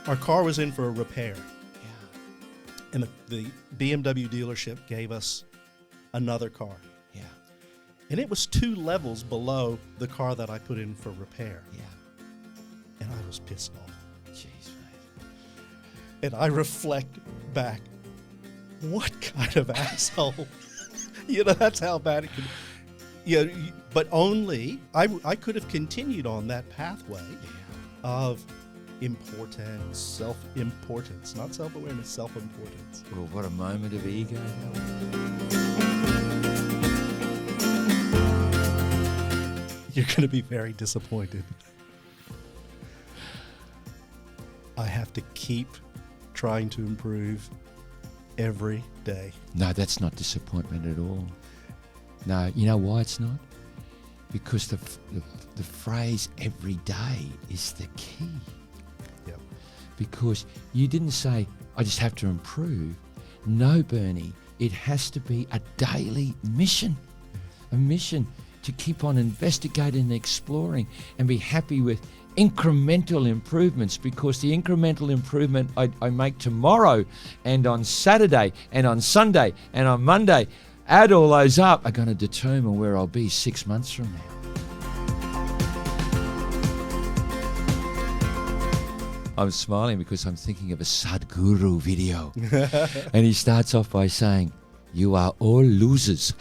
Our car was in for a repair, Yeah. and the BMW dealership gave us another car. Yeah. And it was 2 levels below the car that I put in for repair. Yeah. And I was pissed off. Jeez, mate. And I reflect back, what kind of asshole? That's how bad it can. But only, I could have continued on that pathway of importance, self-importance, not self-awareness, self-importance. Well, what a moment of ego. You're going to be very disappointed. I have to keep trying to improve every day. No, that's not disappointment at all. No, you know why it's not? Because the phrase every day is the key. Yep. Because you didn't say, I just have to improve. No, Bernie, it has to be a daily mission. A mission to keep on investigating and exploring and be happy with incremental improvements, because the incremental improvement I make tomorrow and on Saturday and on Sunday and on Monday, add all those up, are going to determine where I'll be 6 months from now. I'm smiling because I'm thinking of a Sadhguru video. And he starts off by saying, "You are all losers."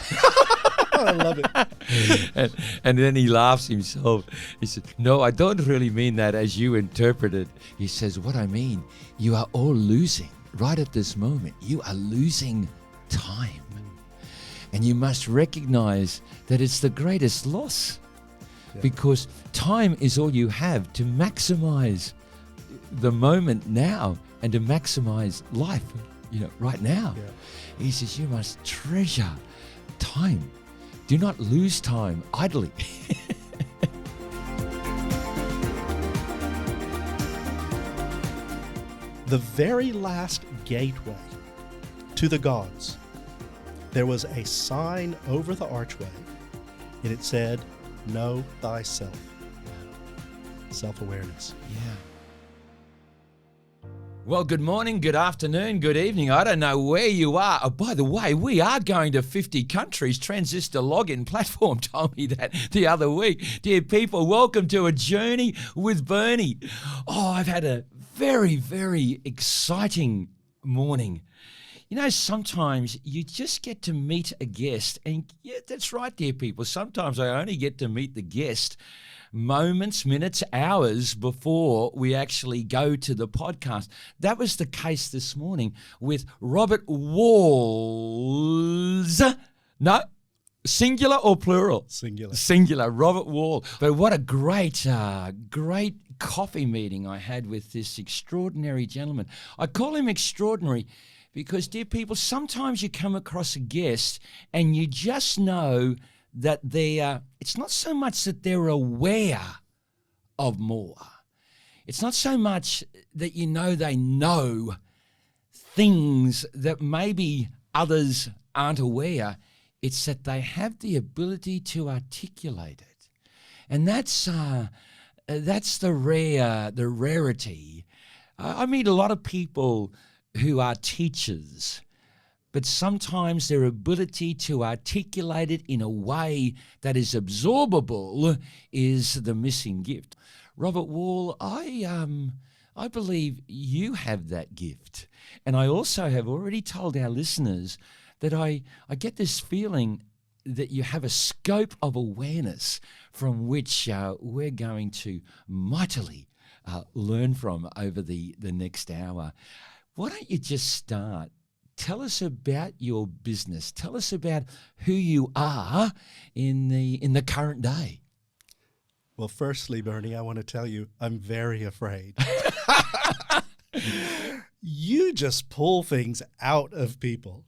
I love it. And then he laughs himself. He said, "No, I don't really mean that as you interpret it." He says, "What I mean, you are all losing right at this moment. You are losing time. And you must recognize that it's the greatest loss, because time is all you have to maximize the moment now and to maximize life, right now." Yeah. He says, you must treasure time. Do not lose time idly. The very last gateway to the gods, there was a sign over the archway, and it said, "Know thyself." Self-awareness. Yeah. Well, good morning, good afternoon, good evening. I don't know where you are. Oh, by the way, we are going to 50 countries. Transistor Login Platform told me that the other week. Dear people, welcome to A Journey with Bernie. Oh, I've had a very, very exciting morning. Sometimes you just get to meet a guest, and yeah, that's right, dear people. Sometimes I only get to meet the guest moments, minutes, hours before we actually go to the podcast. That was the case this morning with Robert Walls. No, singular or plural? Singular. Singular, Robert Wall. But what a great coffee meeting I had with this extraordinary gentleman. I call him extraordinary because, dear people, sometimes you come across a guest and you just know that it's not so much that they're aware of more. It's not so much that they know things that maybe others aren't aware. It's that they have the ability to articulate it. And that's the rarity. I meet a lot of people who are teachers, but sometimes their ability to articulate it in a way that is absorbable is the missing gift. Robert Wall, I believe you have that gift. And I also have already told our listeners that I get this feeling that you have a scope of awareness from which we're going to mightily learn from over the next hour. Why don't you just start? Tell us about your business. Tell us about who you are in the current day. Well, firstly, Bernie, I want to tell you I'm very afraid. You just pull things out of people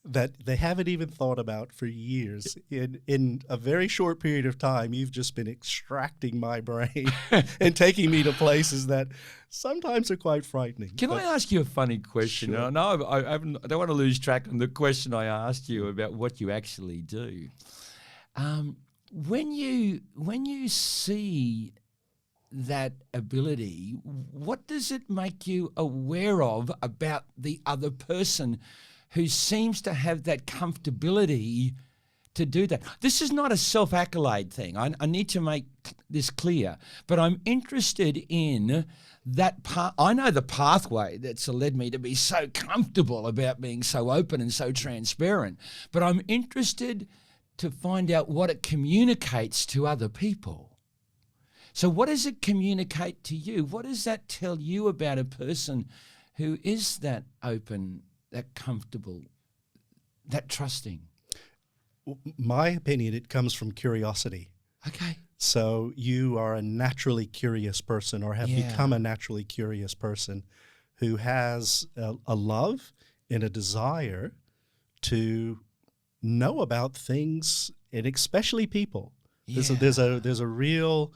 that they haven't even thought about for years. In a very short period of time, you've just been extracting my brain and taking me to places that sometimes are quite frightening. Can I ask you a funny question? Sure. No, I don't want to lose track on the question I asked you about what you actually do. When you see that ability, what does it make you aware of about the other person who seems to have that comfortability to do that? This is not a self-accolade thing. I need to make this clear, but I'm interested in that part. I know the pathway that's led me to be so comfortable about being so open and so transparent, but I'm interested to find out what it communicates to other people. So what does it communicate to you? What does that tell you about a person who is that open, that comfortable, that trusting? My opinion, it comes from curiosity. Okay. So you are a naturally curious person, or have become a naturally curious person who has a love and a desire to know about things, and especially people. Yeah. There's a real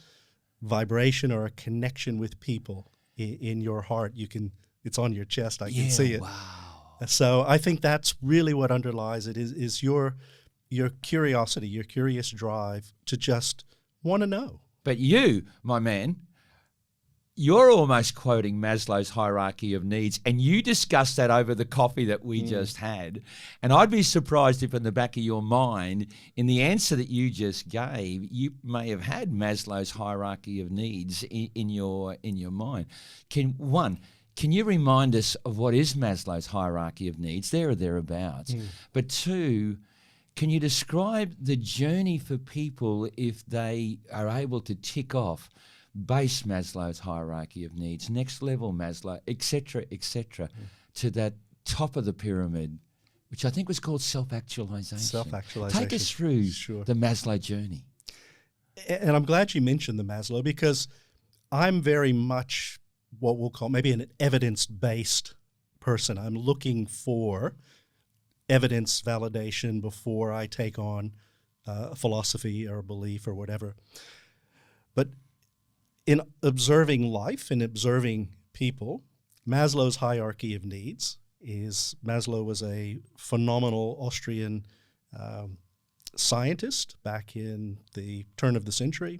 vibration or a connection with people in your heart. It's on your chest. I can see it. Wow. So I think that's really what underlies it is your curiosity, your curious drive to just want to know. But you, my man, you're almost quoting Maslow's hierarchy of needs, and you discussed that over the coffee that we just had. And I'd be surprised if in the back of your mind, in the answer that you just gave, you may have had Maslow's hierarchy of needs in your mind. Can you remind us of what is Maslow's hierarchy of needs, there or thereabouts? But two, can you describe the journey for people if they are able to tick off base Maslow's hierarchy of needs, next level Maslow, et cetera, to that top of the pyramid, which I think was called self-actualization. Self-actualization. Take us through Sure. the Maslow journey. And I'm glad you mentioned the Maslow, because I'm very much what we'll call maybe an evidence-based person. I'm looking for evidence validation before I take on a philosophy or a belief or whatever. But in observing life and observing people, Maslow's hierarchy of needs Maslow was a phenomenal Austrian scientist back in the turn of the century.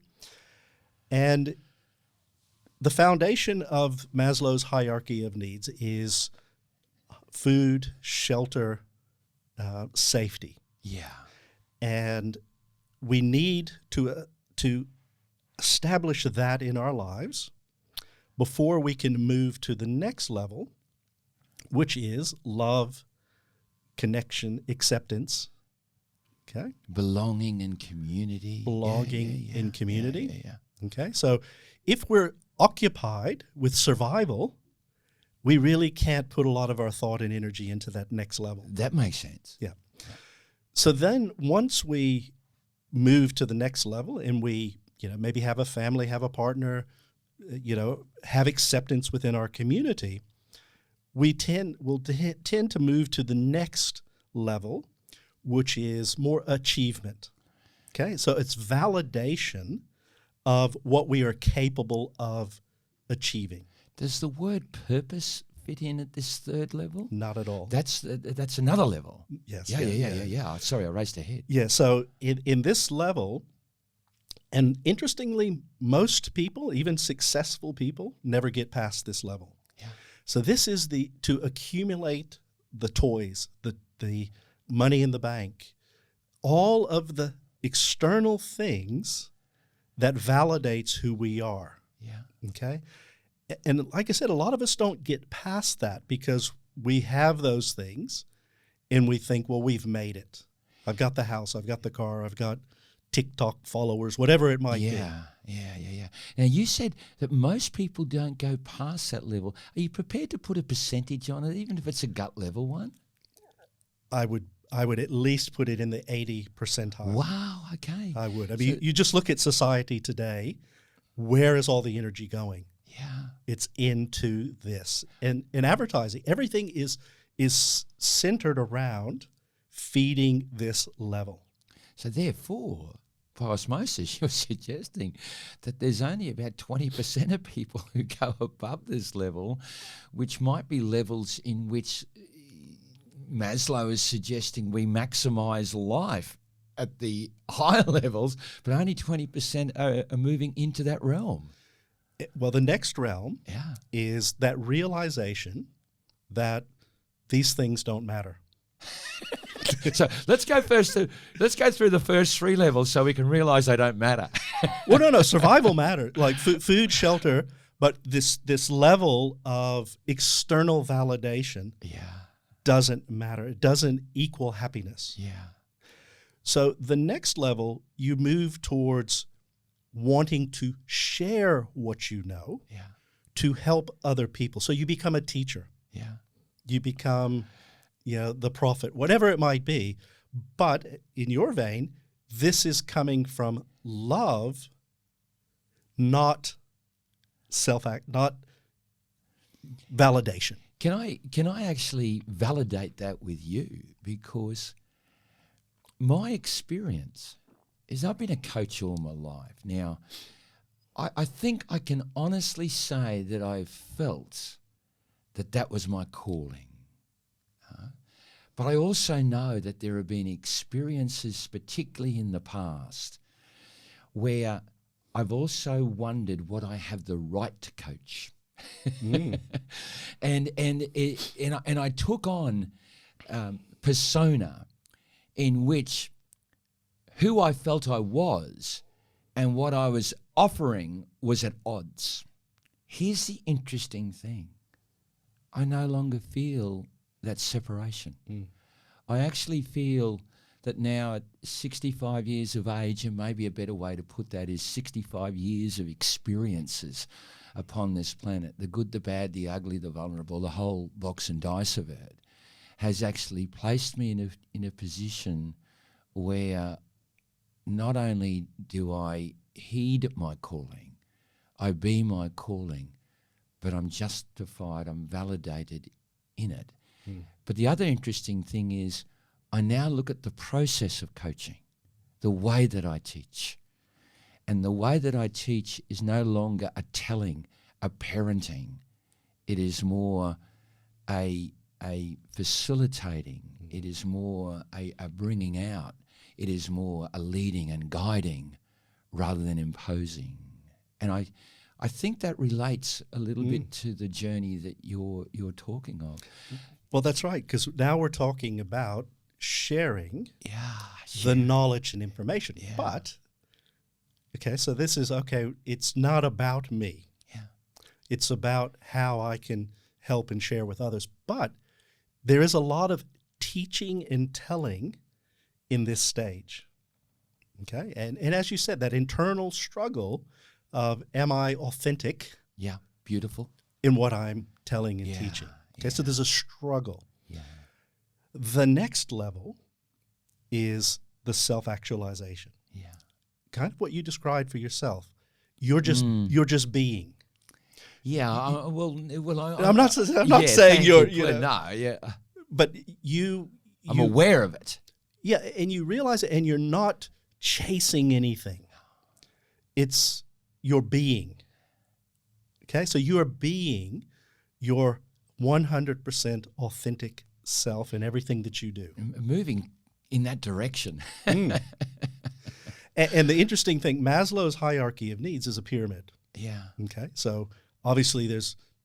And the foundation of Maslow's hierarchy of needs is food, shelter, safety. Yeah. And we need to establish that in our lives before we can move to the next level, which is love, connection, acceptance. Okay? Belonging and community. Belonging in community. Yeah. Okay? So if we're occupied with survival, we really can't put a lot of our thought and energy into that next level. That makes sense. Yeah. So then once we move to the next level and we, maybe have a family, have a partner, have acceptance within our community, we'll tend to move to the next level, which is more achievement. Okay? So it's validation of what we are capable of achieving. Does the word purpose fit in at this third level? Not at all. That's another level. Yes. Yeah. Sorry, I raced ahead. Yeah, so in this level, and interestingly, most people, even successful people, never get past this level. Yeah. So this is to accumulate the toys, the money in the bank, all of the external things that validates who we are. Yeah. Okay? And like I said, a lot of us don't get past that because we have those things and we think, well, we've made it. I've got the house, I've got the car, I've got TikTok followers, whatever it might be. Yeah. Now, you said that most people don't go past that level. Are you prepared to put a percentage on it, even if it's a gut level one? I would at least put it in the 80 percentile. Wow, okay. I would. I mean, you just look at society today. Where is all the energy going? Yeah. It's into this. And in advertising, everything is centered around feeding this level. So therefore, by osmosis, you're suggesting that there's only about 20% of people who go above this level, which might be levels in which Maslow is suggesting we maximize life at the higher levels, but only 20% are moving into that realm. Well, the next realm is that realization that these things don't matter. So let's go through the first three levels so we can realize they don't matter. Well, no, survival matters, like food, shelter, but this level of external validation doesn't matter. It doesn't equal happiness. Yeah. So the next level, you move towards wanting to share what you know to help other people. So you become a teacher. Yeah. You become, the prophet, whatever it might be. But in your vein, this is coming from love, not not validation. Can I actually validate that with you? Because my experience is I've been a coach all my life. Now, I think I can honestly say that I've felt that was my calling. But I also know that there have been experiences, particularly in the past, where I've also wondered what I have the right to coach. and I took on persona in which who I felt I was and what I was offering was at odds. Here's the interesting thing. I no longer feel that separation. I actually feel that now at 65 years of age, and maybe a better way to put that is 65 years of experiences upon this planet, the good, the bad, the ugly, the vulnerable, the whole box and dice of it, has actually placed me in a position where not only do I heed my calling, I be my calling, but I'm justified, I'm validated in it. But the other interesting thing is I now look at the process of coaching, the way that I teach. And the way that I teach is no longer a telling, a parenting. It is more a facilitating. It is more a bringing out. It is more a leading and guiding rather than imposing. And I think that relates a little bit to the journey that you're talking of. Well, that's right, because now we're talking about sharing the knowledge and information. Yeah. But, so this is, it's not about me. Yeah. It's about how I can help and share with others. But there is a lot of teaching and telling in this stage. Okay? And as you said, that internal struggle of, am I authentic? Yeah, beautiful. In what I'm telling and teaching. Okay, so there's a struggle. Yeah. The next level is the self-actualization. Yeah. Kind of what you described for yourself. You're just being. Yeah. I'm not saying you're. No. Yeah. But I'm aware of it. Yeah, and you realize it, and you're not chasing anything. It's your being. Okay, so you are being your 100% authentic self in everything that you do. Moving in that direction. And the interesting thing, Maslow's hierarchy of needs is a pyramid. Yeah. Okay, so obviously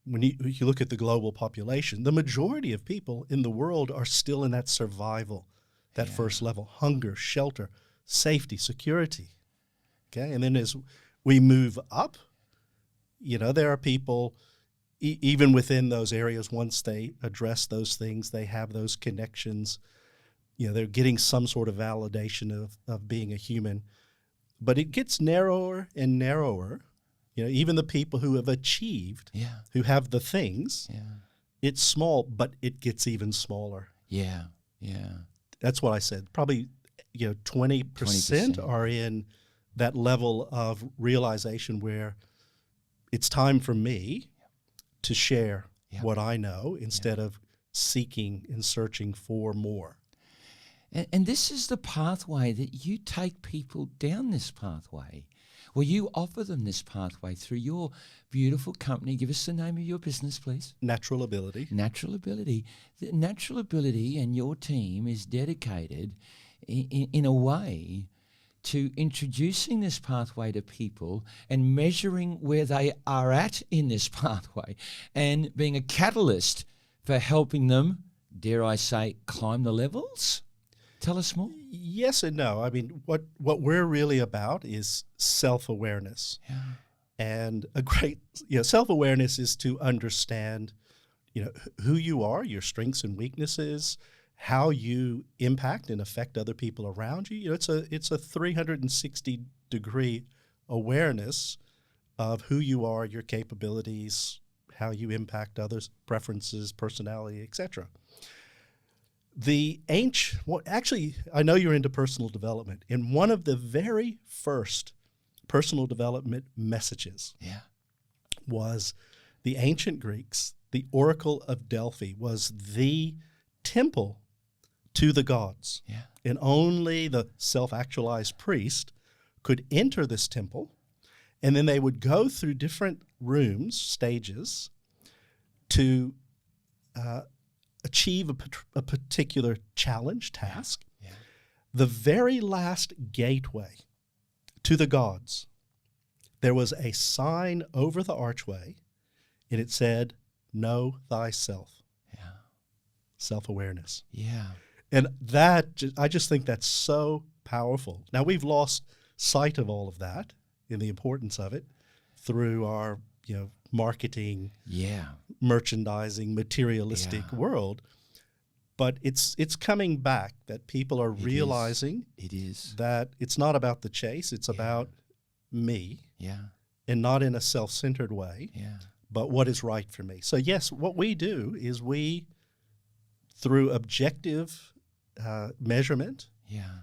when you look at the global population, the majority of people in the world are still in that survival, that first level, hunger, shelter, safety, security. Okay, and then as we move up, there are people, even within those areas, once they address those things, they have those connections, they're getting some sort of validation of being a human. But it gets narrower and narrower. Even the people who have achieved, who have the things, it's small, but it gets even smaller. Yeah, yeah. That's what I said. Probably, 20% are in that level of realization where it's time for me to share Yeah. what I know instead of seeking and searching for more. And this is the pathway that you take people down this pathway. Well, you offer them this pathway through your beautiful company. Give us the name of your business, please. Natural ability. Natural Ability. The Natural Ability and your team is dedicated in a way to introducing this pathway to people and measuring where they are at in this pathway and being a catalyst for helping them, dare I say, climb the levels. Tell us more. Yes and no. I mean, what we're really about is self-awareness. Yeah. And a great, self-awareness is to understand, who you are, your strengths and weaknesses, how you impact and affect other people around you. It's a 360-degree awareness of who you are, your capabilities, how you impact others, preferences, personality, etc. Actually, I know you're into personal development. And one of the very first personal development messages was the ancient Greeks. The Oracle of Delphi was the temple to the gods. Yeah. And only the self-actualized priest could enter this temple. And then they would go through different rooms, stages, to achieve a particular challenge, task. Yeah. The very last gateway to the gods, there was a sign over the archway, and it said, "Know thyself." Yeah. Self-awareness. Yeah. And I just think that's so powerful. Now, we've lost sight of all of that and the importance of it through our, marketing, merchandising, materialistic world. But it's coming back, that people are realizing that it's not about the chase, it's about me, and not in a self-centered way, but what is right for me. So yes, what we do is through objective measurement,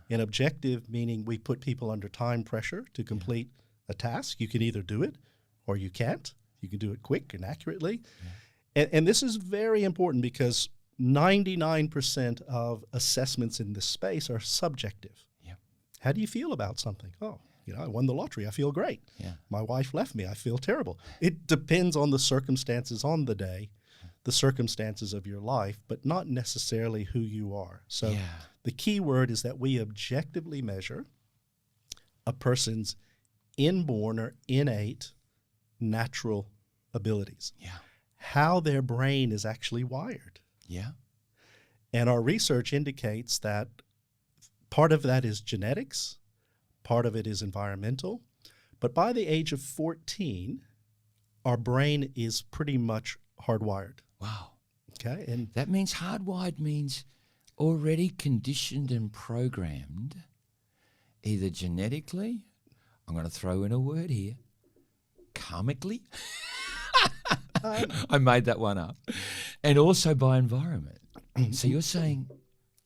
and objective meaning we put people under time pressure to complete a task. You can either do it or you can't. You can do it quick and accurately. And this is very important because 99% of assessments in this space are subjective. How do you feel about something? Oh, I won the lottery. I feel great. My wife left me. I feel terrible. It depends on the circumstances on the day, the circumstances of your life, but not necessarily who you are. So the key word is that we objectively measure a person's inborn or innate natural abilities, how their brain is actually wired. And our research indicates that part of that is genetics, part of it is environmental, but by the age of 14, our brain is pretty much hardwired. Wow. Okay, and that means hardwired means already conditioned and programmed, either genetically, I'm going to throw in a word here, karmically. I made that one up. And also by environment. So you're saying...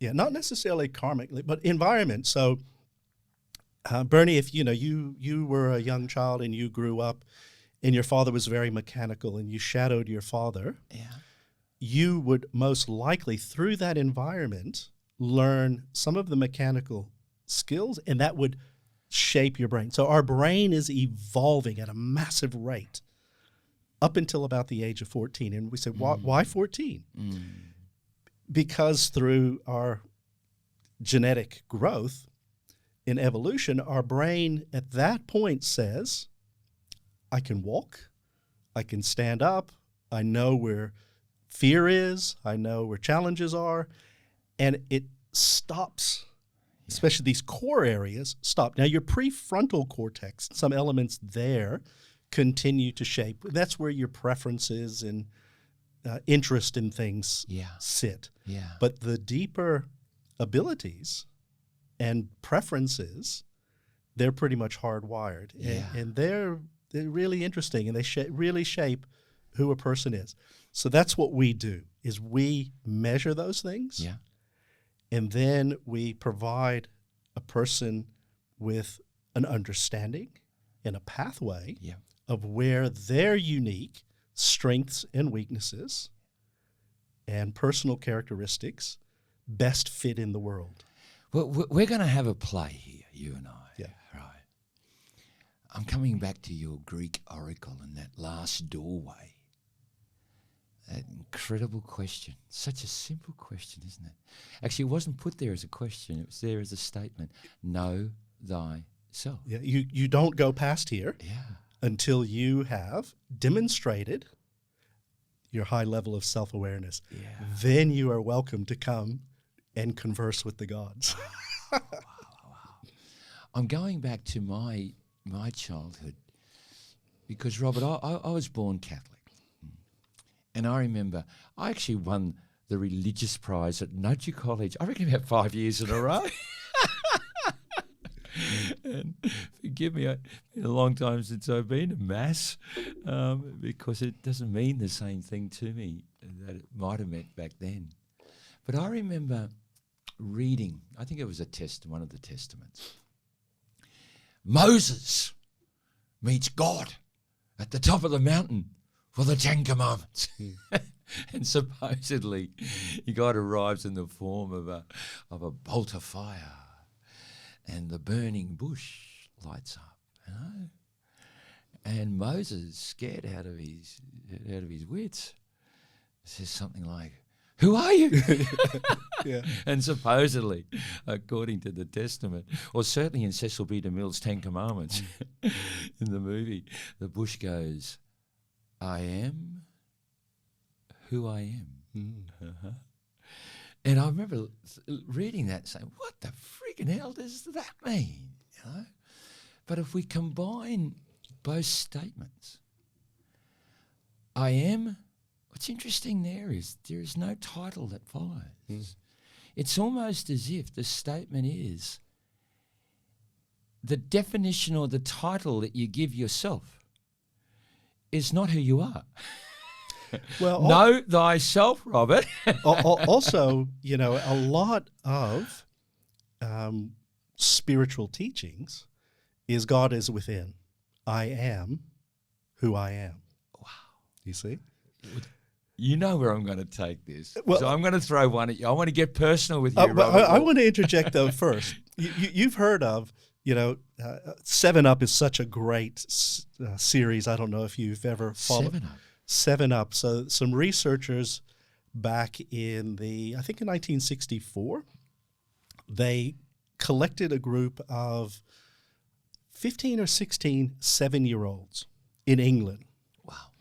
not necessarily karmically, but environment. So, Bernie, if you were a young child and you grew up and your father was very mechanical and you shadowed your father, you would most likely, through that environment, learn some of the mechanical skills, and that would shape your brain. So our brain is evolving at a massive rate up until about the age of 14. And we said, why 14? Because through our genetic growth in evolution, our brain at that point says, I can walk, I can stand up, I know where fear is, I know where challenges are, and it stops. Especially these core areas stop. Now your prefrontal cortex, some elements there continue to shape. That's where your preferences and interest in things sit. But the deeper abilities and preferences, they're pretty much hardwired. And they're really interesting, and they really shape who a person is. So that's what we do, is we measure those things. And then we provide a person with an understanding and a pathway of where their unique strengths and weaknesses and personal characteristics best fit in the world. Well, we're going to have a play here, you and I. Yeah. Right. I'm coming back to your Greek oracle and that last doorway. That incredible question. Such a simple question, isn't it? Actually, it wasn't put there as a question. It was there as a statement. Know thyself. Yeah, you don't go past here until you have demonstrated your high level of self-awareness. Yeah. Then you are welcome to come and converse with the gods. Wow. I'm going back to my childhood because, Robert, I was born Catholic. And I remember I actually won the religious prize at Nudgee College, I reckon about 5 years in a row. And forgive me, it's been a long time since I've been to Mass because it doesn't mean the same thing to me that it might have meant back then. But I remember reading, I think it was one of the Testaments. Moses meets God at the top of the mountain for the 10 Commandments. And supposedly God arrives in the form of a bolt of fire and the burning bush lights up, you know. And Moses, scared out of his wits, says something like, "Who are you?" Yeah. And supposedly, according to the Testament, or certainly in Cecil B. DeMille's 10 Commandments in the movie, the bush goes, "I am who I am." Uh-huh. And I remember reading that and saying, what the freaking hell does that mean? You know? But if we combine both statements, I am, what's interesting there is no title that follows. It's almost as if the statement is the definition or the title that you give yourself is not who you are. Well, know thyself, Robert. Also, you know, a lot of spiritual teachings is God is within. I am who I am. Wow. You see? You know where I'm going to take this. Well, so I'm going to throw one at you. I want to get personal with you, Robert. I want to interject, though, first. You've heard of, you know, 7 Up is such a great series. I don't know if you've ever followed 7 Up. 7 Up. So some researchers back in I think in 1964, they collected a group of 15 or 16 7-year-olds in England. Wow.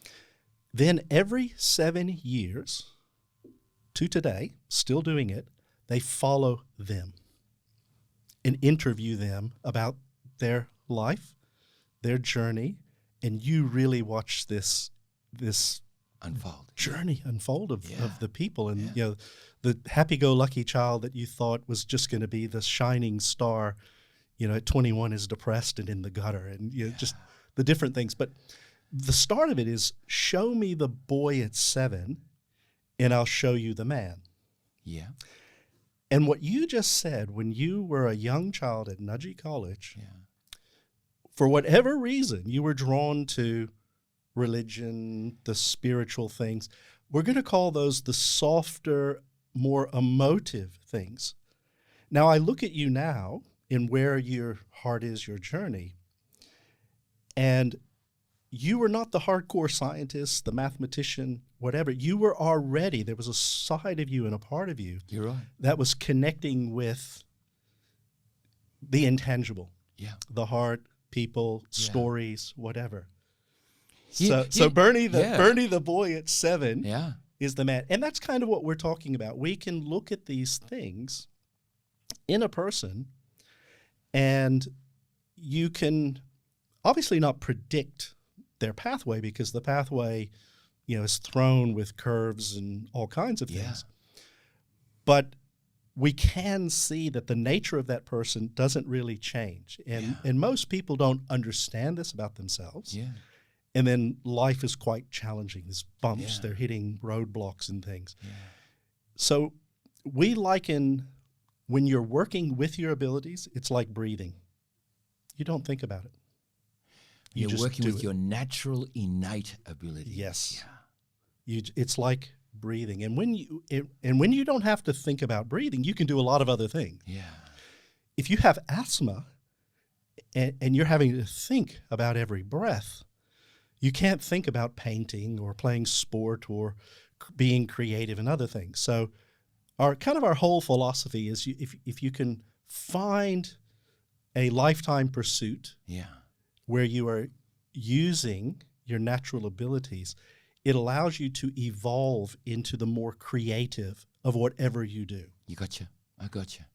Then every 7 years to today, still doing it, they follow them and interview them about their life, their journey, and you really watch this journey unfold of the people. And you know, the happy-go-lucky child that you thought was just going to be the shining star, you know, at 21 is depressed and in the gutter, and you know, just the different things. But the start of it is, show me the boy at 7 and I'll show you the man. Yeah. And what you just said, when you were a young child at Nudgee College, for whatever reason, you were drawn to religion, the spiritual things. We're going to call those the softer, more emotive things. Now, I look at you now in where your heart is, your journey, and you were not the hardcore scientist, the mathematician, whatever. You were already, there was a side of you and a part of you You're right. that was connecting with the intangible, the heart, people, stories, whatever. So Bernie, the boy at 7, is the man. And that's kind of what we're talking about. We can look at these things in a person, and you can obviously not predict their pathway, because the pathway, you know, is thrown with curves and all kinds of things. But we can see that the nature of that person doesn't really change. And most people don't understand this about themselves. And then life is quite challenging. There's bumps, they're hitting roadblocks and things. So we liken, when you're working with your abilities, it's like breathing. You don't think about it. You You're just working do with it. your natural, innate ability. Yes. Yeah. It's like breathing, and when you don't have to think about breathing, you can do a lot of other things. Yeah. If you have asthma and you're having to think about every breath, you can't think about painting or playing sport or being creative and other things. So our whole philosophy is if you can find a lifetime pursuit Yeah. where you are using your natural abilities, it allows you to evolve into the more creative of whatever you do. You gotcha. I gotcha.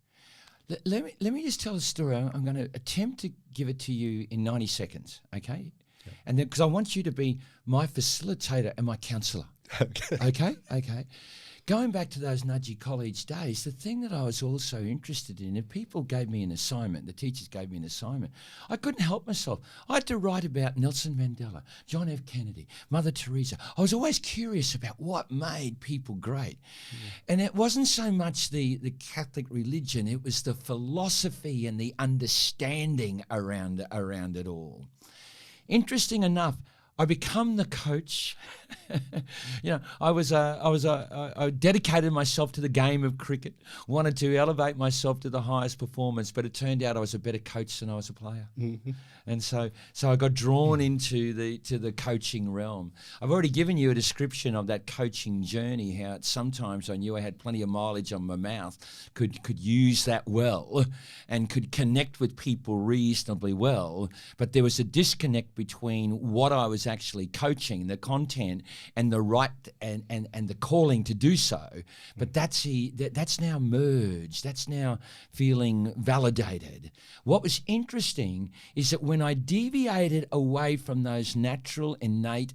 Let me just tell a story. I'm going to attempt to give it to you in 90 seconds, okay? Yeah. And then, because I want you to be my facilitator and my counselor. Okay? Okay. Going back to those nudgy college days, the thing that I was also interested in, if people gave me an assignment, the teachers gave me an assignment, I couldn't help myself. I had to write about Nelson Mandela, John F. Kennedy, Mother Teresa. I was always curious about what made people great. Yeah. And it wasn't so much the Catholic religion, it was the philosophy and the understanding around it all. Interesting enough, I become the coach. I dedicated myself to the game of cricket, wanted to elevate myself to the highest performance, but it turned out I was a better coach than I was a player. Mm-hmm. And so I got drawn into the coaching realm. I've already given you a description of that coaching journey, how sometimes I knew I had plenty of mileage on my mouth, could use that well and could connect with people reasonably well, but there was a disconnect between what I was actually coaching, the content, and the right and the calling to do so. But that's now merged. That's now feeling validated. What was interesting is that when I deviated away from those natural, innate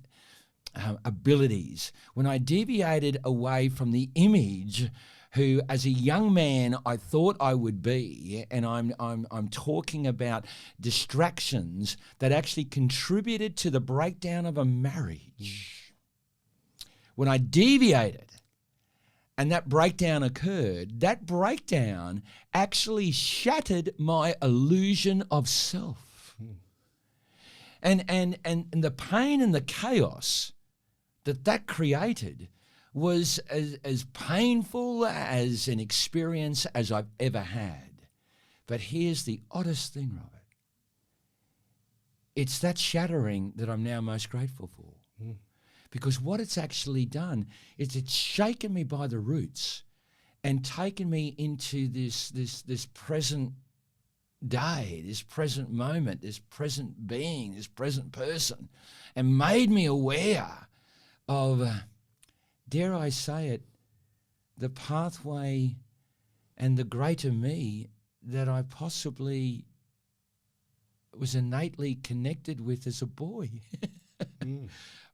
abilities, when I deviated away from the image who, as a young man, I thought I would be, and I'm talking about distractions that actually contributed to the breakdown of a marriage. When I deviated and that breakdown occurred, that breakdown actually shattered my illusion of self. And the pain and the chaos that created was as painful as an experience as I've ever had. But here's the oddest thing, Robert. It's that shattering that I'm now most grateful for. Mm. Because what it's actually done is it's shaken me by the roots and taken me into this present day, this present moment, this present being, this present person, and made me aware of, dare I say it, the pathway and the greater me that I possibly was innately connected with as a boy.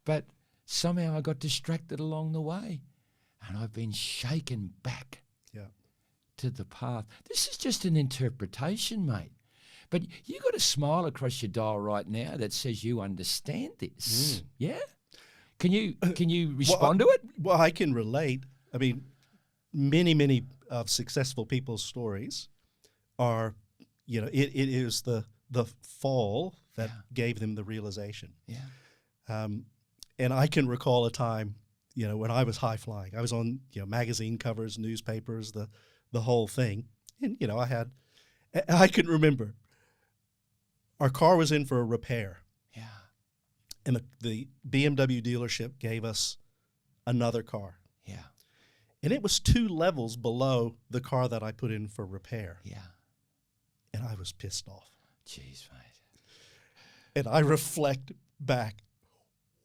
But somehow I got distracted along the way, and I've been shaken back to the path. This is just an interpretation, mate. But you got a smile across your dial right now that says you understand this. Yeah? Can you respond to it? Well, I can relate. I mean, many of successful people's stories are, it is the fall that gave them the realization. Yeah. And I can recall a time, when I was high flying. I was on, magazine covers, newspapers, the whole thing. And, I can remember our car was in for a repair. Yeah. And the BMW dealership gave us another car. Yeah. And it was 2 levels below the car that I put in for repair. Yeah. And I was pissed off. Jeez, mate. And I reflect back,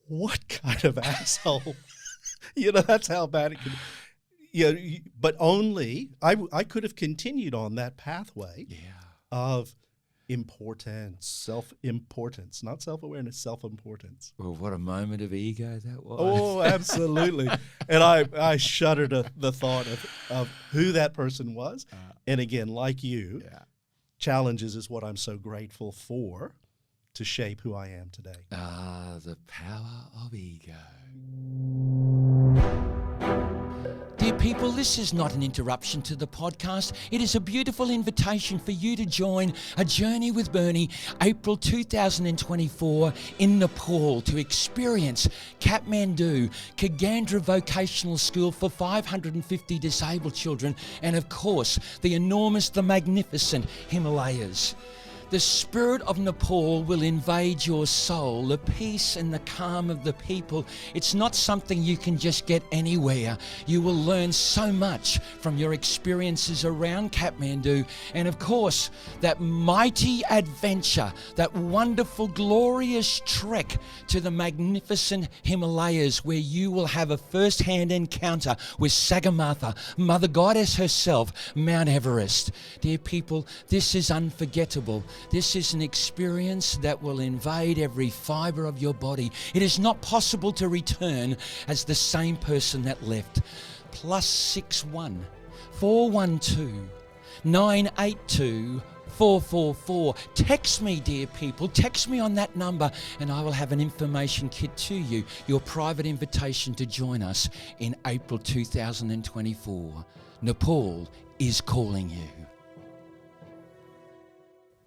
what kind of asshole? That's how bad it can be. But only, I could have continued on that pathway of importance, self-importance, not self-awareness, self-importance. Well, what a moment of ego that was. Oh, absolutely. And I shudder to the thought of who that person was. And again, like you, challenges is what I'm so grateful for to shape who I am today. The power of ego. Dear people, people, this is not an interruption to the podcast. It is a beautiful invitation for you to join A Journey with Bernie, April 2024 in Nepal, to experience Kathmandu, Kagandra Vocational School for 550 disabled children, and of course, the enormous, the magnificent Himalayas. The spirit of Nepal will invade your soul, the peace and the calm of the people. It's not something you can just get anywhere. You will learn so much from your experiences around Kathmandu, and of course, that mighty adventure, that wonderful, glorious trek to the magnificent Himalayas, where you will have a first-hand encounter with Sagarmatha, Mother Goddess herself, Mount Everest. Dear people, this is unforgettable. This is an experience that will invade every fiber of your body. It is not possible to return as the same person that left. +61 412 982 444. Text me, dear people. Text me on that number and I will have an information kit to you. Your private invitation to join us in April 2024. Nepal is calling you.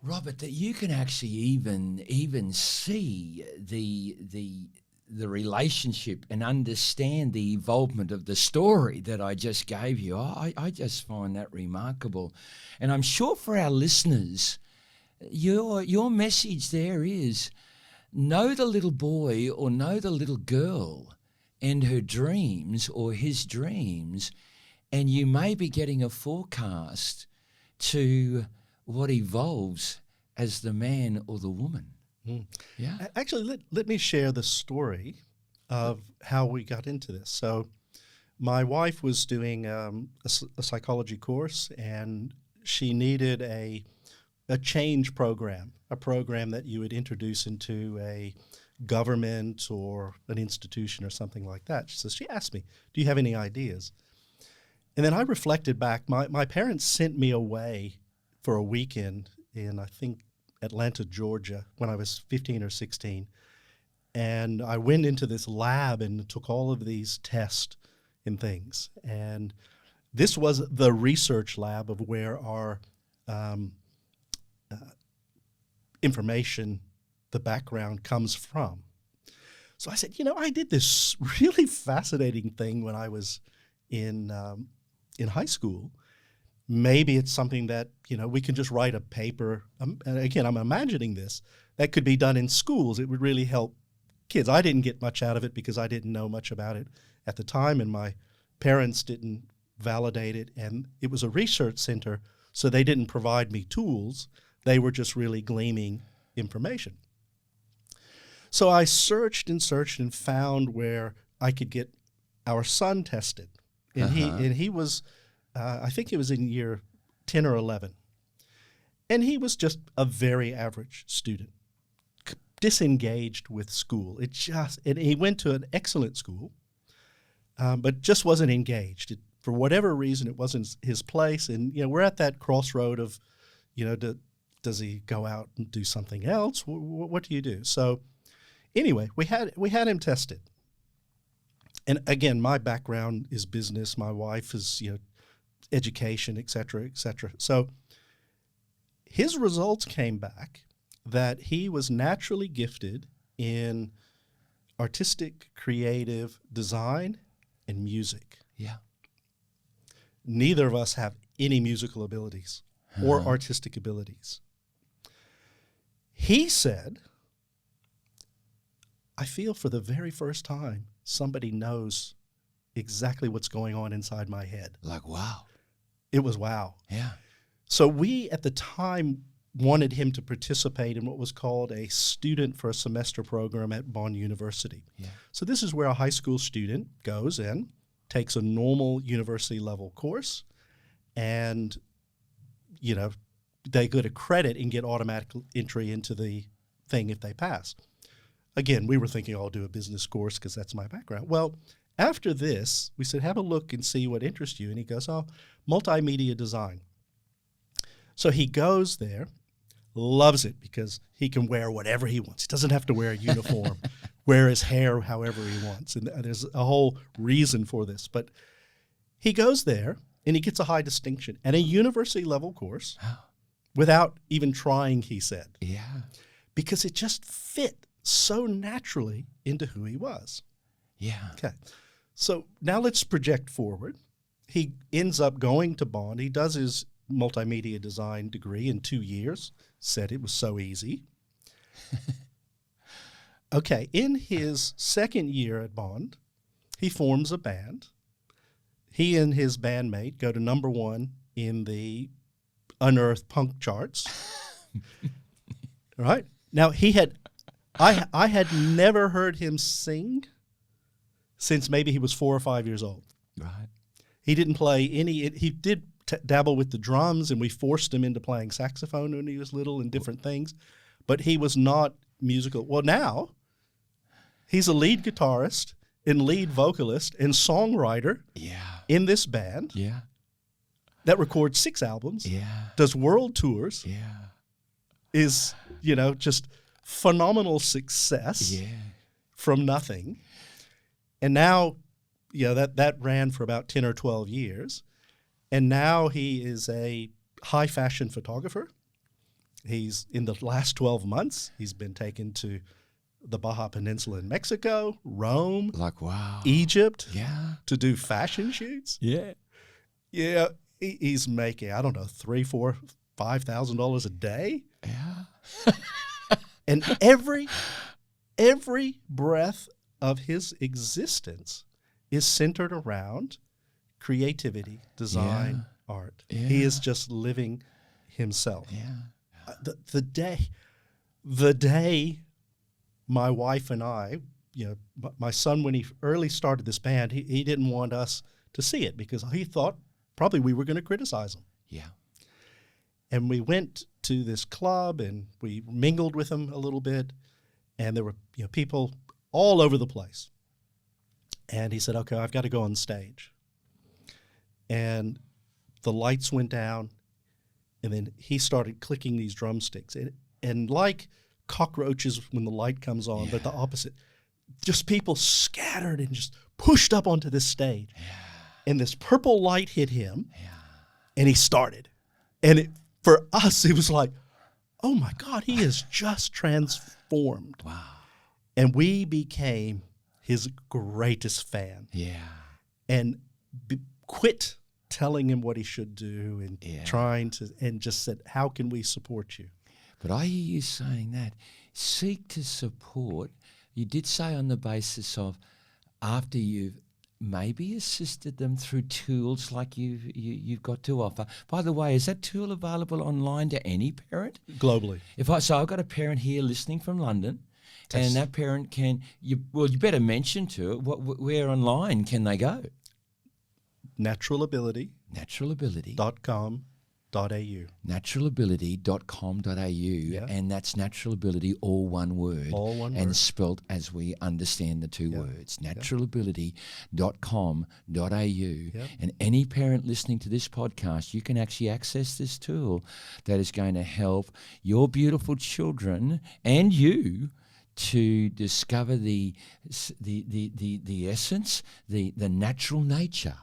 Robert, that you can actually even see the relationship and understand the evolvement of the story that I just gave you. I just find that remarkable. And I'm sure for our listeners, your message there is, know the little boy or know the little girl and her dreams or his dreams, and you may be getting a forecast to what evolves as the man or the woman. Yeah. Actually, let me share the story of how we got into this. So my wife was doing a psychology course, and she needed a change program, a program that you would introduce into a government or an institution or something like that. She asked me, do you have any ideas? And then I reflected back. My parents sent me away for a weekend in, I think, Atlanta, Georgia, when I was 15 or 16. And I went into this lab and took all of these tests and things. And this was the research lab of where our information, the background, comes from. So I said, I did this really fascinating thing when I was in high school. Maybe it's something that, we can just write a paper. And again, I'm imagining this. That could be done in schools. It would really help kids. I didn't get much out of it because I didn't know much about it at the time, and my parents didn't validate it. And it was a research center, so they didn't provide me tools. They were just really gleaming information. So I searched and found where I could get our son tested. And he was... I think it was in year 10 or 11. And he was just a very average student, disengaged with school. And he went to an excellent school, but just wasn't engaged. For whatever reason, it wasn't his place. And, we're at that crossroad of, does he go out and do something else? What do you do? So anyway, we had him tested. And again, my background is business. My wife is, education, et cetera, et cetera. So his results came back that he was naturally gifted in artistic, creative design and music. Yeah. Neither of us have any musical abilities or artistic abilities. He said, I feel for the very first time somebody knows exactly what's going on inside my head. Like, wow. It was wow. Yeah. So we, at the time, wanted him to participate in what was called a student for a semester program at Bonn University. Yeah. So this is where a high school student goes in, takes a normal university level course, and, they get a credit and get automatic entry into the thing if they pass. Again, we were thinking, I'll do a business course because that's my background. Well, after this, we said, have a look and see what interests you. And he goes, multimedia design. So he goes there, loves it because he can wear whatever he wants. He doesn't have to wear a uniform, wear his hair however he wants. And there's a whole reason for this. But he goes there and he gets a high distinction and a university level course without even trying, he said. Yeah. Because it just fit so naturally into who he was. Yeah. Okay. So now let's project forward. He ends up going to Bond. He does his multimedia design degree in 2 years. Said it was so easy. Okay. In his second year at Bond, he forms a band. He and his bandmate go to number 1 in the unearthed punk charts. Right? Now, I had never heard him sing since maybe he was 4 or 5 years old. Right. He didn't play any, he did dabble with the drums, and we forced him into playing saxophone when he was little and different things, but he was not musical. Well, now he's a lead guitarist and lead vocalist and songwriter in this band that records 6 albums, does world tours, is, just phenomenal success from nothing. And now, that ran for about 10 or 12 years. And now he is a high fashion photographer. He's, in the last 12 months, he's been taken to the Baja Peninsula in Mexico, Rome, Egypt, to do fashion shoots. Yeah, he's making, I don't know, $3,000, $4,000, $5,000 a day. And every breath of his existence is centered around creativity, design, art. He is just living himself. The day my wife and I, my son, when he early started this band, he didn't want us to see it because he thought probably we were going to criticize him. And we went to this club and we mingled with him a little bit, and there were people all over the place. And he said, okay, I've got to go on stage. And the lights went down, and then he started clicking these drumsticks. And like cockroaches when the light comes on, but the opposite, just people scattered and just pushed up onto this stage. And this purple light hit him, and he started. And for us, it was like, oh my God, he is just transformed. Wow. And we became his greatest fan. And quit telling him what he should do and trying to, and just said, how can we support you? But I hear you saying that. Seek to support. You did say on the basis of after you've maybe assisted them through tools like you've got to offer. By the way, is that tool available online to any parent? Globally. So I've got a parent here listening from London, and that parent you better mention to it, where online can they go? Naturalability.com.au. Naturalability.com.au, and that's naturalability, all one word, and spelt as we understand the two words. Naturalability.com.au, and any parent listening to this podcast, you can actually access this tool that is going to help your beautiful children and you to discover the essence, the natural nature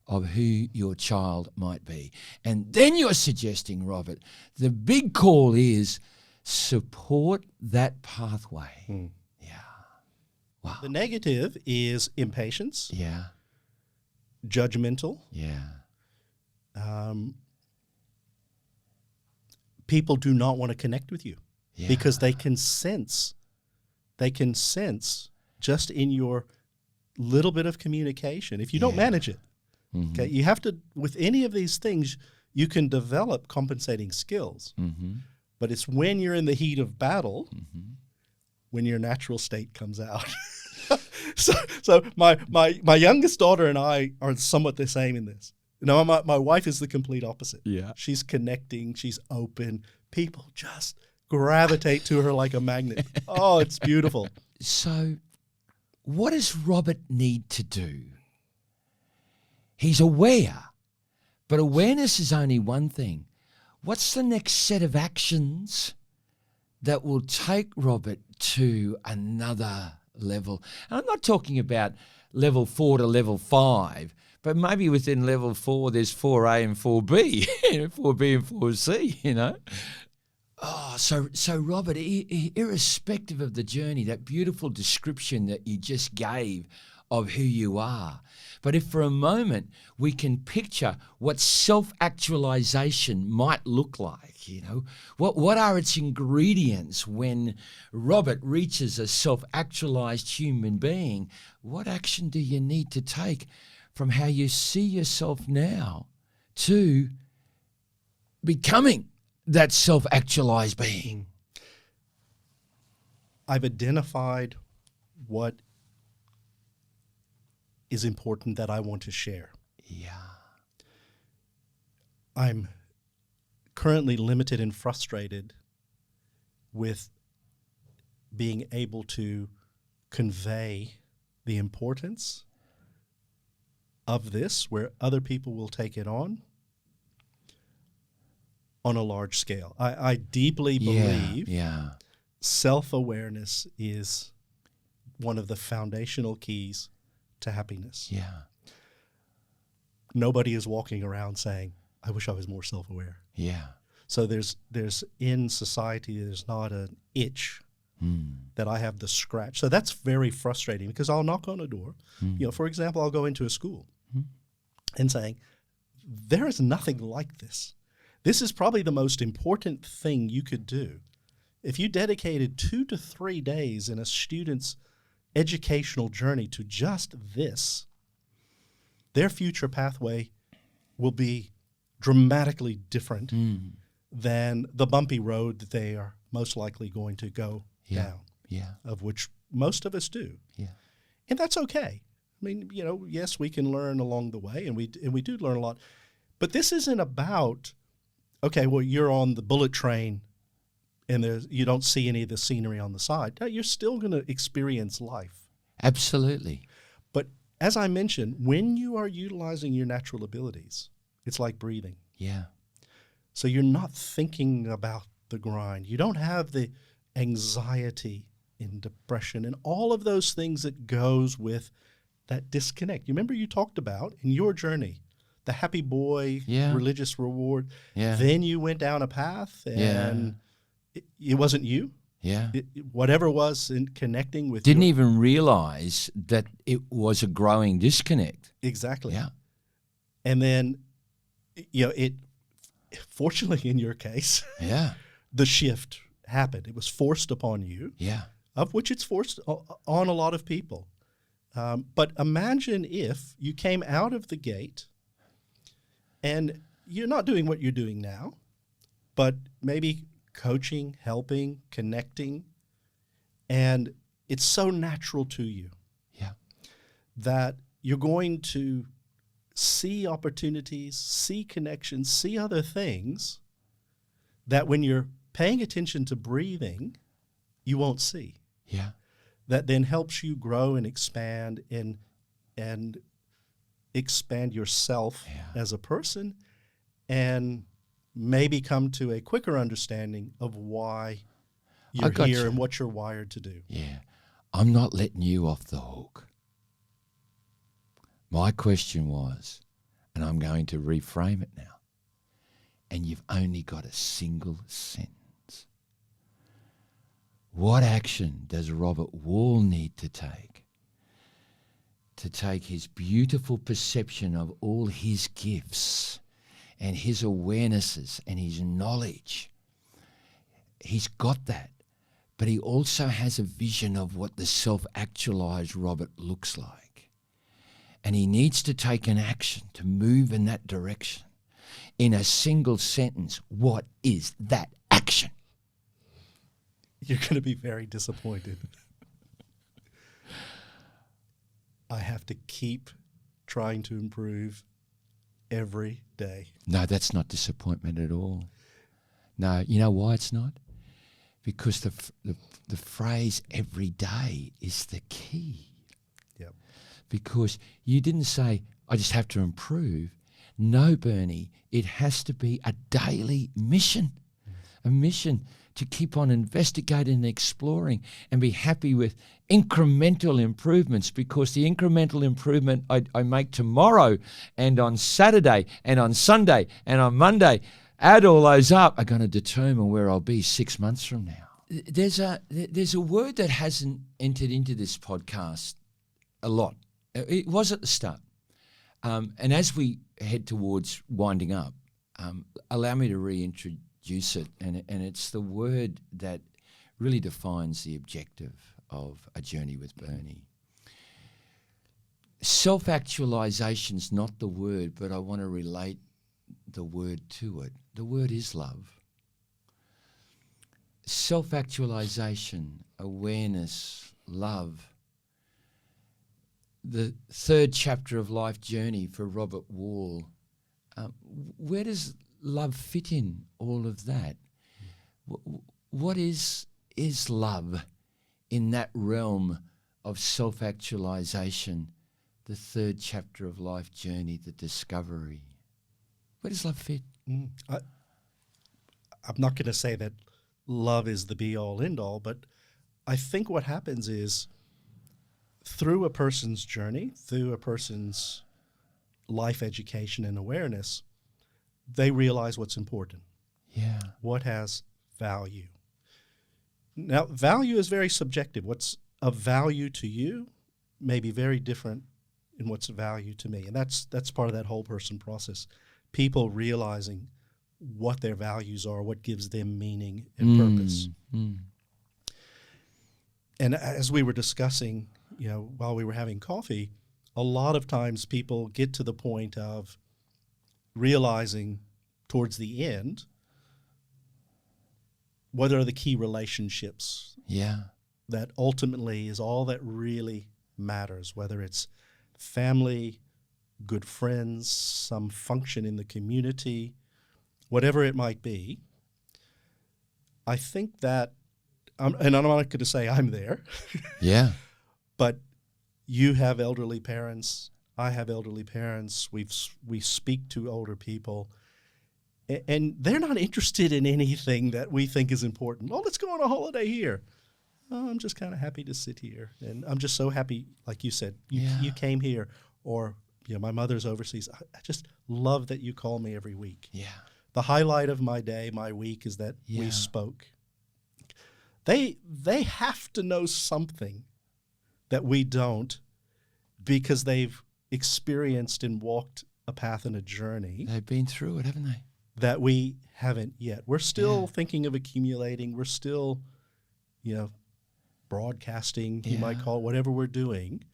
of who your child might be. And then you're suggesting, Robert, the big call is support that pathway. Wow. The negative is impatience. Judgmental. People do not want to connect with you because they can sense just in your little bit of communication, if you don't manage it. Okay, you have to, with any of these things, you can develop compensating skills, but it's when you're in the heat of battle, when your natural state comes out. so my youngest daughter and I are somewhat the same in this. My wife is the complete opposite. She's connecting, she's open. People just gravitate to her like a magnet. Oh, it's beautiful. So what does Robert need to do? He's aware, but awareness is only one thing. What's the next set of actions that will take Robert to another level? And I'm not talking about level 4 to level 5, But maybe within level 4, there's 4A and 4B, 4B and 4C, you know. Oh, so Robert, irrespective of the journey, that beautiful description that you just gave of who you are, but if for a moment we can picture what self-actualization might look like, you know, what are its ingredients when Robert reaches a self-actualized human being, what action do you need to take from how you see yourself now to becoming that self-actualized being? I've identified what is important that I want to share. Yeah. I'm currently limited and frustrated with being able to convey the importance of this where other people will take it on a large scale. I deeply believe self-awareness is one of the foundational keys to happiness. Yeah. Nobody is walking around saying, I wish I was more self-aware. Yeah. So there's in society, there's not an itch that I have to scratch. So that's very frustrating because I'll knock on a door. You know, for example, I'll go into a school and saying, there is nothing like this. This is probably the most important thing you could do. If you dedicated 2 to 3 days in a student's educational journey to just this, their future pathway will be dramatically different than the bumpy road that they are most likely going to go down, of which most of us do. Yeah. And that's okay. I mean, you know, yes, we can learn along the way, and we do learn a lot. But this isn't about, okay, well, you're on the bullet train and you don't see any of the scenery on the side. No, you're still going to experience life. Absolutely. But as I mentioned, when you are utilizing your natural abilities, it's like breathing. Yeah. So you're not thinking about the grind. You don't have the anxiety and depression and all of those things that goes with that disconnect. You remember you talked about in your journey, the happy boy, religious reward. Yeah. Then you went down a path and it wasn't you. Yeah. Whatever was in connecting with Didn't even realize that it was a growing disconnect. Exactly. Yeah. And then, you know, fortunately in your case, the shift happened. It was forced upon you. Yeah. Of which it's forced on a lot of people. But imagine if you came out of the gate and you're not doing what you're doing now, but maybe coaching, helping, connecting, and it's so natural to you that you're going to see opportunities, see connections, see other things that when you're paying attention to breathing, you won't see. Yeah. That then helps you grow and expand expand yourself as a person and maybe come to a quicker understanding of why you're here and what you're wired to do. Yeah. I'm not letting you off the hook. My question was, and I'm going to reframe it now, and you've only got a single sentence. What action does Robert Wall need to take his beautiful perception of all his gifts and his awarenesses and his knowledge? He's got that, but he also has a vision of what the self-actualized Robert looks like. And he needs to take an action to move in that direction. In a single sentence, what is that action? You're going to be very disappointed. I have to keep trying to improve every day. No, that's not disappointment at all. No, you know why it's not? Because the phrase every day is the key. Yep. Because you didn't say, I just have to improve. No, Bernie, it has to be a daily mission, a mission to keep on investigating and exploring and be happy with incremental improvements, because the incremental improvement I make tomorrow and on Saturday and on Sunday and on Monday, add all those up, are going to determine where I'll be 6 months from now. There's a word that hasn't entered into this podcast a lot. It was at the start. And as we head towards winding up, allow me to reintroduce it. And it's the word that really defines the objective of A Journey with Bernie. Self-actualization's not the word, but I want to relate the word to it. The word is love. Self-actualization, awareness, love. The third chapter of Life Journey for Robert Wall. Where does love fit in all of that? What is love in that realm of self-actualization, the third chapter of Life Journey, the discovery? Where does love fit? I'm not going to say that love is the be-all, end-all, but I think what happens is through a person's journey, through a person's life education and awareness, they realize what's important. Yeah. What has value. Now, value is very subjective. What's of value to you may be very different in what's of value to me. And that's part of that whole person process. People realizing what their values are, what gives them meaning and purpose. And as we were discussing, while we were having coffee, a lot of times people get to the point of realizing towards the end what are the key relationships that ultimately is all that really matters, whether it's family, good friends, some function in the community, whatever it might be. I think that, and I'm not going to say I'm there. Yeah. But you have elderly parents. I have elderly parents. We speak to older people, and they're not interested in anything that we think is important. Oh, let's go on a holiday here. Oh, I'm just kind of happy to sit here, and I'm just so happy, like you said, you came here, or my mother's overseas. I just love that you call me every week. Yeah. The highlight of my day, my week, is that we spoke. They have to know something that we don't, because they've experienced and walked a path and a journey. They've been through it, haven't they? That we haven't yet. We're still thinking of accumulating. We're still, broadcasting, you might call it, whatever we're doing.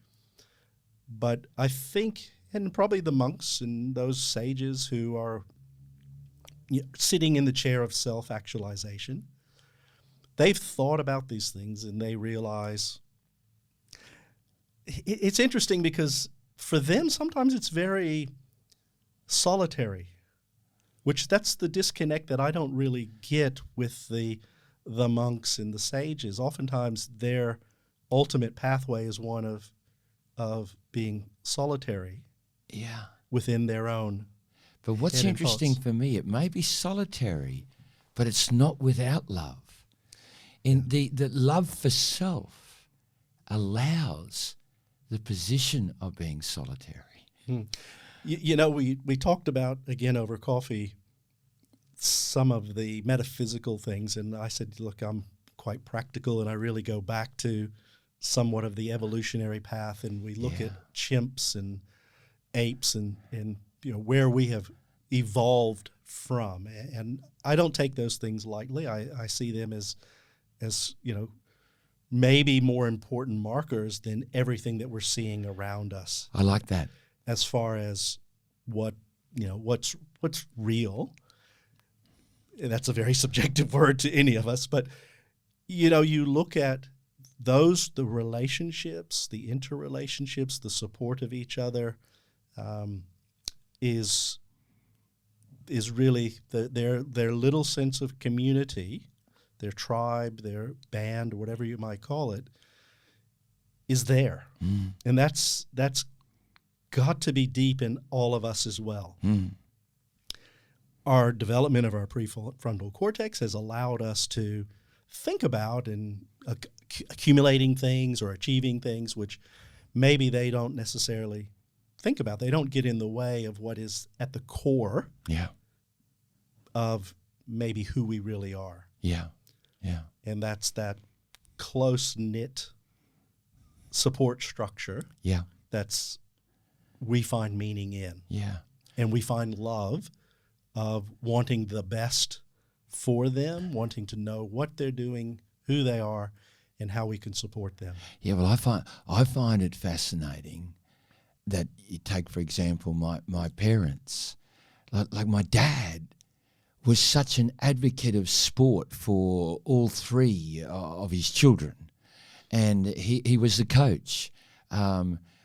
But I think, and probably the monks and those sages who are sitting in the chair of self-actualization, they've thought about these things and they realize. It's interesting because for them, sometimes it's very solitary, which that's the disconnect that I don't really get with the monks and the sages. Oftentimes their ultimate pathway is one of being solitary within their own. But what's interesting for me, it may be solitary, but it's not without love. The love for self allows the position of being solitary. We talked about, again, over coffee, some of the metaphysical things, and I said, look, I'm quite practical, and I really go back to somewhat of the evolutionary path, and we look at chimps and apes and where we have evolved from. And I don't take those things lightly. I see them as maybe more important markers than everything that we're seeing around us. I like that. As far as what's real. And that's a very subjective word to any of us, but you look at the relationships, the interrelationships, the support of each other, is really their little sense of community, their tribe, their band, or whatever you might call it, is there. And that's got to be deep in all of us as well. Our development of our prefrontal cortex has allowed us to think about and accumulating things or achieving things which maybe they don't necessarily think about. They don't get in the way of what is at the core of maybe who we really are. Yeah. Yeah. And that's that close-knit support structure that's we find meaning in. Yeah. And we find love of wanting the best for them, wanting to know what they're doing, who they are, and how we can support them. Yeah, well, I find it fascinating that you take, for example, my parents, like my dad was such an advocate of sport for all three of his children, and he was the coach.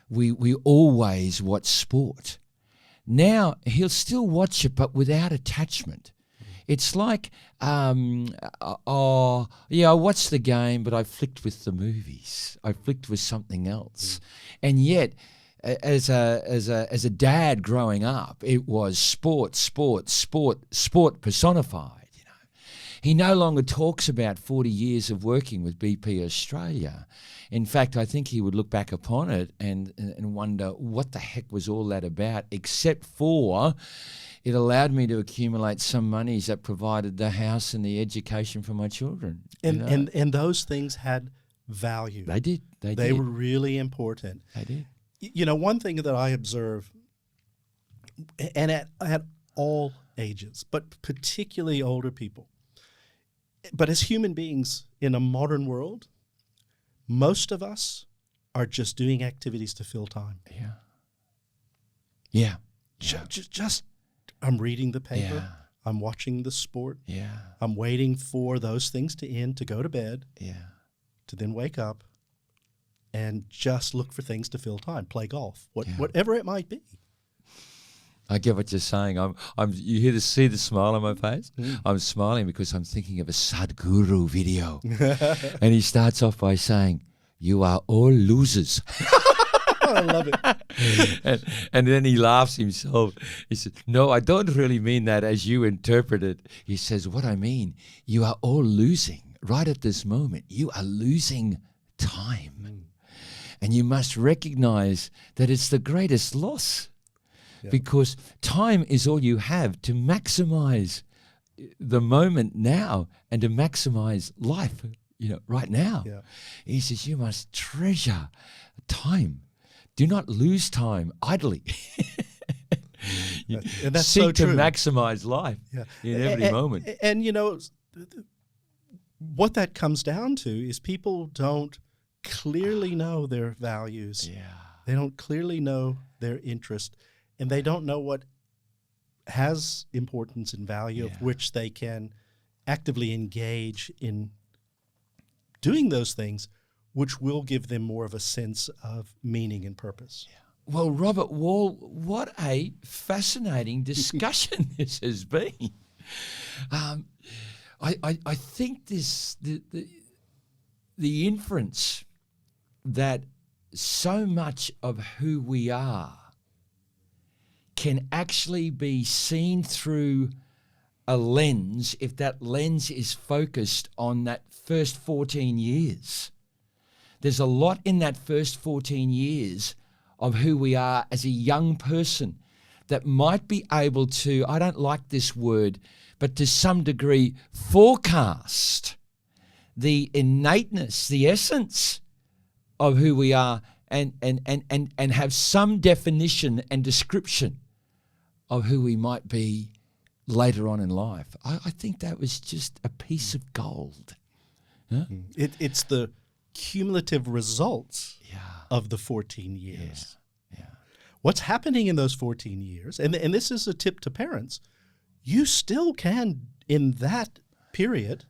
We always watch sport. Now he'll still watch it, but without attachment. It's like, I watched the game, but I flicked with the movies. I flicked with something else, and yet, as a dad growing up, it was sport personified. He no longer talks about 40 years of working with BP Australia. In fact, I think he would look back upon it and wonder what the heck was all that about, except for it allowed me to accumulate some monies that provided the house and the education for my children. And those things had value. They did. They were really important. They did. One thing that I observe, and at all ages, but particularly older people, but as human beings in a modern world, most of us are just doing activities to fill time. Yeah. Just I'm reading the paper. Yeah. I'm watching the sport. Yeah. I'm waiting for those things to end, to go to bed. Yeah. To then wake up and just look for things to fill time. Play golf, whatever it might be. I get what you're saying. You see the smile on my face? I'm smiling because I'm thinking of a Sadhguru video. And he starts off by saying, "You are all losers." I love it. And then he laughs himself. He says, "No, I don't really mean that as you interpret it." He says, "What I mean, you are all losing right at this moment. You are losing time. And you must recognize that it's the greatest loss. Because time is all you have to maximize the moment now and to maximize life, right now." He says, "You must treasure time. Do not lose time idly." And that's Seek so true. to maximize life in every moment. And what that comes down to is people don't clearly know their values. They don't clearly know their interest. And they don't know what has importance and value of which they can actively engage in doing those things, which will give them more of a sense of meaning and purpose. Well, Robert Wall, what a fascinating discussion this has been. I think the inference that so much of who we are can actually be seen through a lens if that lens is focused on that first 14 years. There's a lot in that first 14 years of who we are as a young person that might be able to, I don't like this word, but to some degree forecast the innateness, the essence of who we are and have some definition and description of who we might be later on in life. I think that was just a piece of gold. Huh? It's the cumulative results of the 14 years. What's happening in those 14 years, and this is a tip to parents, you still can, in that period,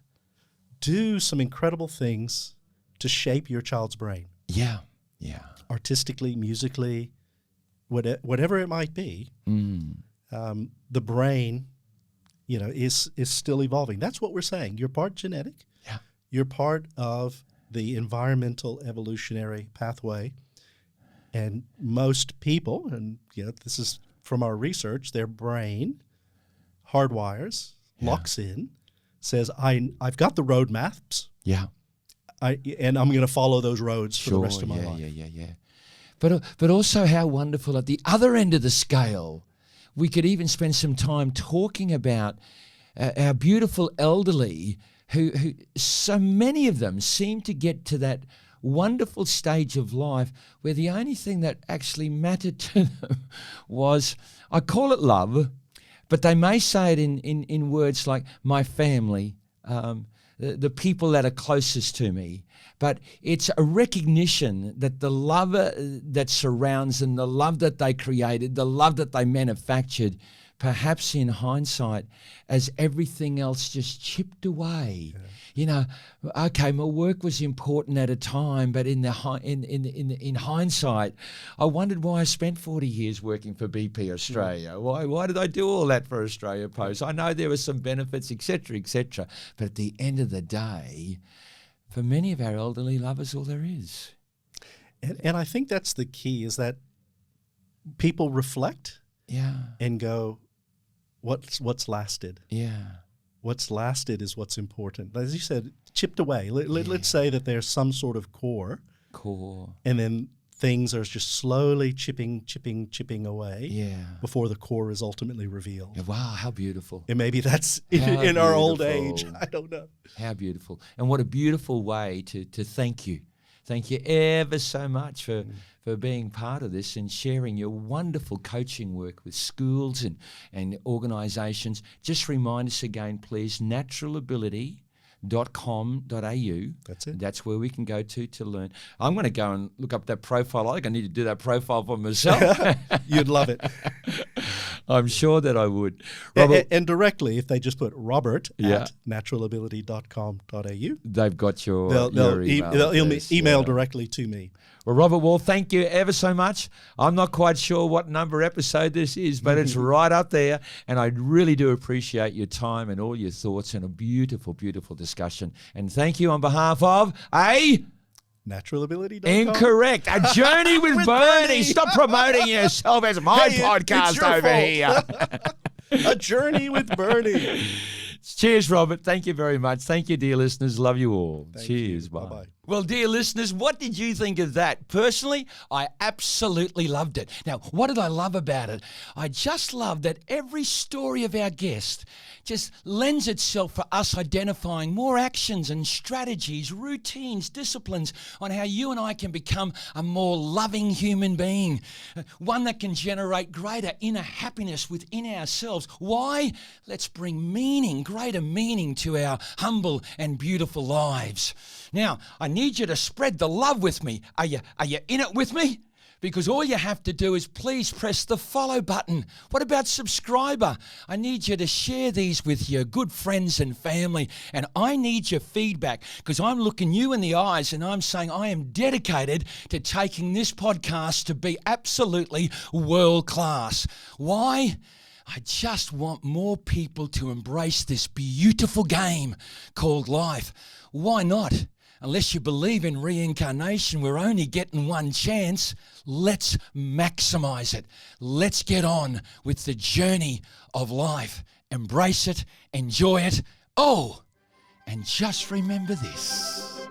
do some incredible things to shape your child's brain. Artistically, musically, whatever it might be. The brain, is still evolving. That's what we're saying. You're part genetic. You're part of the environmental evolutionary pathway. And most people, and this is from our research, their brain hardwires, locks in, says, I've got the road maps, Yeah. and I'm going to follow those roads for the rest of my life. Yeah. But also how wonderful at the other end of the scale, we could even spend some time talking about our beautiful elderly who so many of them seem to get to that wonderful stage of life where the only thing that actually mattered to them was, I call it love, but they may say it in words like my family, the people that are closest to me. But it's a recognition that the love that surrounds them, the love that they created, the love that they manufactured, perhaps in hindsight, as everything else just chipped away. Yeah. You know, okay, my work was important at a time, but in hindsight, I wondered why I spent 40 years working for BP Australia. Why did I do all that for Australia Post? I know there were some benefits, etc., etc. But at the end of the day, for many of our elderly, love is all there is. And I think that's the key, is that people reflect and go, what's lasted? Yeah. What's lasted is what's important. As you said, chipped away. Let's say that there's some sort of core. And then things are just slowly chipping away before the core is ultimately revealed. Yeah, wow, how beautiful. And maybe that's in our old age. I don't know. How beautiful. And what a beautiful way to thank you. Thank you ever so much for being part of this and sharing your wonderful coaching work with schools and organisations. Just remind us again, please, naturalability.com.au. That's it. That's where we can go to learn. I'm going to go and look up that profile. I think I need to do that profile for myself. You'd love it. I'm sure that I would. Robert, and directly, if they just put Robert at naturalability.com.au, they've got your email. They'll email directly to me. Well, Robert Wall, thank you ever so much. I'm not quite sure what number episode this is, but it's right up there. And I really do appreciate your time and all your thoughts and a beautiful, beautiful discussion. And thank you on behalf of naturalability.com. Incorrect. A Journey with Bernie. Stop promoting yourself as my podcast over here. A Journey with Bernie. Cheers, Robert. Thank you very much. Thank you, dear listeners. Love you all. Cheers. Bye. Bye-bye. Well, dear listeners, what did you think of that? Personally, I absolutely loved it. Now, what did I love about it? I just love that every story of our guest just lends itself for us identifying more actions and strategies, routines, disciplines on how you and I can become a more loving human being, one that can generate greater inner happiness within ourselves. Why? Let's bring meaning, greater meaning to our humble and beautiful lives. Now, I need you to spread the love with me. Are you in it with me? Because all you have to do is please press the follow button. What about subscriber? I need you to share these with your good friends and family. And I need your feedback, because I'm looking you in the eyes and I'm saying I am dedicated to taking this podcast to be absolutely world class. Why? I just want more people to embrace this beautiful game called life. Why not? Unless you believe in reincarnation, we're only getting one chance. Let's maximize it. Let's get on with the journey of life. Embrace it, enjoy it. Oh, and just remember this.